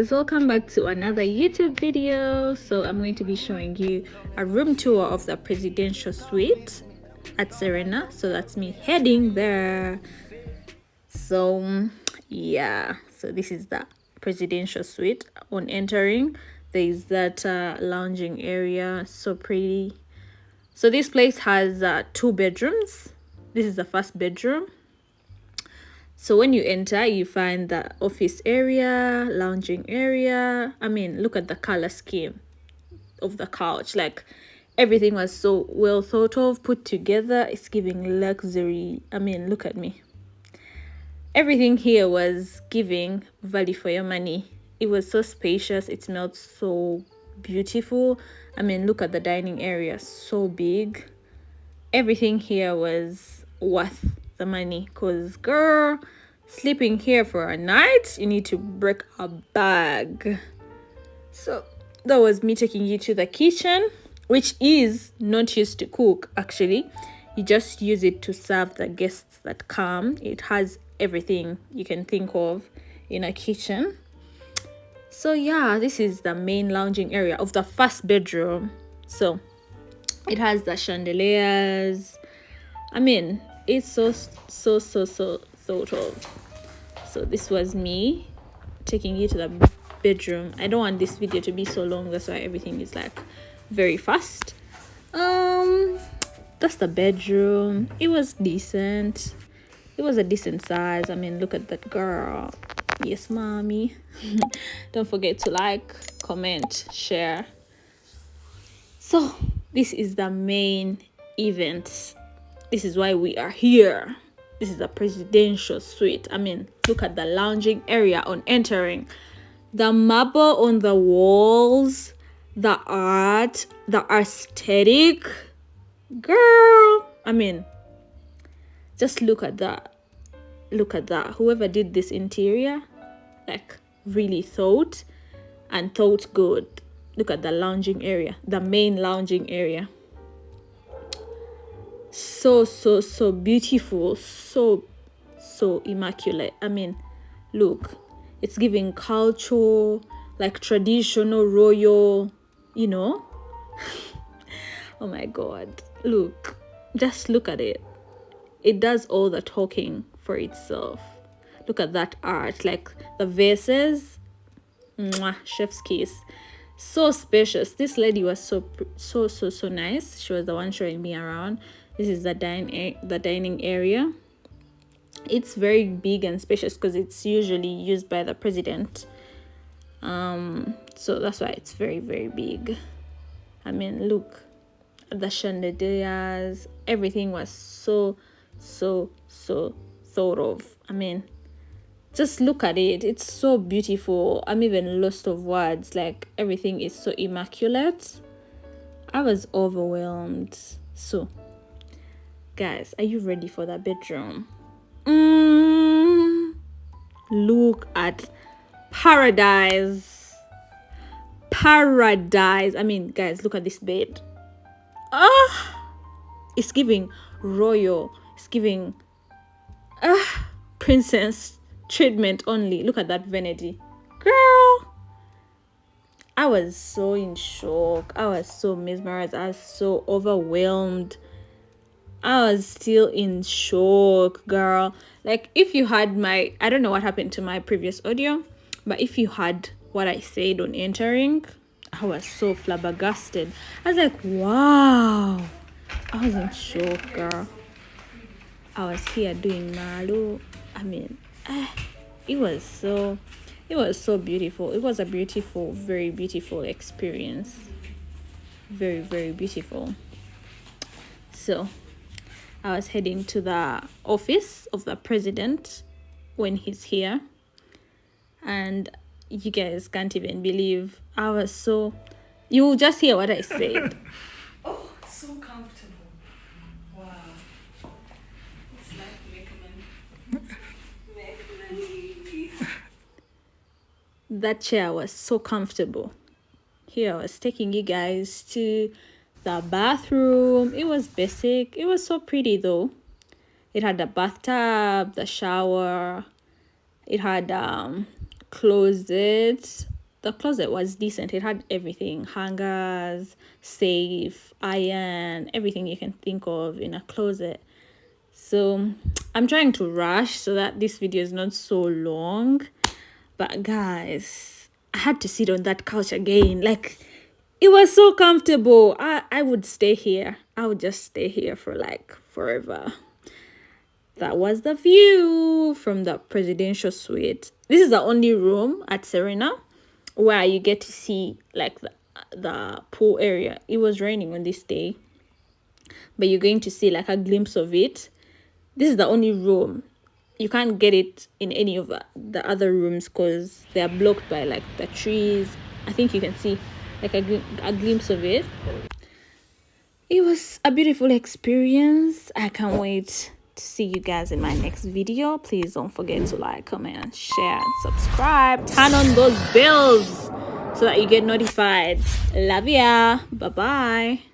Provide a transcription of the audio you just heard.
guys, welcome back to another YouTube video. So I'm going to be showing you a room tour of the presidential suite at Serena. So that's me heading there. So yeah, so this is the presidential suite. On entering, there is that lounging area, so pretty. So this place has 2 bedrooms. This is the first bedroom. So when you enter, you find the office area, lounging area. I mean, look at the color scheme of the couch. Like, everything was so well thought of, put together. It's giving luxury. I mean, look at me. Everything here was giving value for your money. It was so spacious. It smelled so beautiful. I mean, look at the dining area, so big. Everything here was worth the money, because girl, sleeping here for a night, you need to break a bag. So that was me taking you to the kitchen, which is not used to cook. Actually, you just use it to serve the guests that come. It has everything you can think of in a kitchen. So yeah, this is the main lounging area of the first bedroom. So it has the chandeliers. I mean, it's so thought of. So this was me taking you to the bedroom. I don't want this video to be so long, that's why everything is like very fast. That's the bedroom. It was decent. It was a decent size. I mean, look at that girl. Yes, mommy. Don't forget to like, comment, share. So this is the main event. This is why we are here. This is a presidential suite. I mean, look at the lounging area on entering. The marble on the walls, the art, the aesthetic. Girl, I mean, just look at that. Look at that. Whoever did this interior, like, really thought good. Look at the lounging area, the main lounging area. So beautiful, so immaculate. I mean, look, it's giving culture, like traditional royal, you know. Oh my god, look, just look at it. It does all the talking for itself. Look at that art, like the vases. Mwah, chef's kiss. So spacious. This lady was so nice. She was the one showing me around. This is the dining area. It's very big and spacious because it's usually used by the president. So that's why it's very big. I mean, look at the chandeliers. Everything was so thought of. I mean, just look at it. It's so beautiful. I'm even lost of words. Like, everything is so immaculate. I was overwhelmed. So guys, are you ready for the bedroom? Look at paradise. I mean, guys, look at this bed. It's giving royal. It's giving princess treatment only. Look at that vanity, girl. I was so in shock. I was so mesmerized. I was so overwhelmed. I was still in shock, girl. Like, if you had my, I don't know what happened to my previous audio, but if you had what I said on entering, I was so flabbergasted. I was like, wow. I was in shock, girl. I was here doing malu. I mean, it was so beautiful. It was a beautiful, very beautiful experience. Very beautiful. So I was heading to the office of the president when he's here, and you guys can't even believe I was so, you'll just hear what I said. Oh, so comfortable. Wow. It's like make money. That chair was so comfortable. Here I was taking you guys to the bathroom. It was basic. It was so pretty though. It had a bathtub, the shower. It had closet. the closet was decent. It had everything: hangers, safe, iron, everything you can think of in a closet. So I'm trying to rush so that this video is not so long. But guys, I had to sit on that couch again. Like, it was so comfortable. I would stay here. I would just stay here for like forever. That was the view from the presidential suite. This is the only room at Serena where you get to see like the pool area. It was raining on this day, but you're going to see like a glimpse of it. This is the only room. You can't get it in any of the other rooms because they are blocked by like the trees. I think you can see like a glimpse of it. It was a beautiful experience. I can't wait to see you guys in my next video. Please don't forget to like, comment, share, and subscribe. Turn on those bells so that you get notified. Love ya. Bye bye.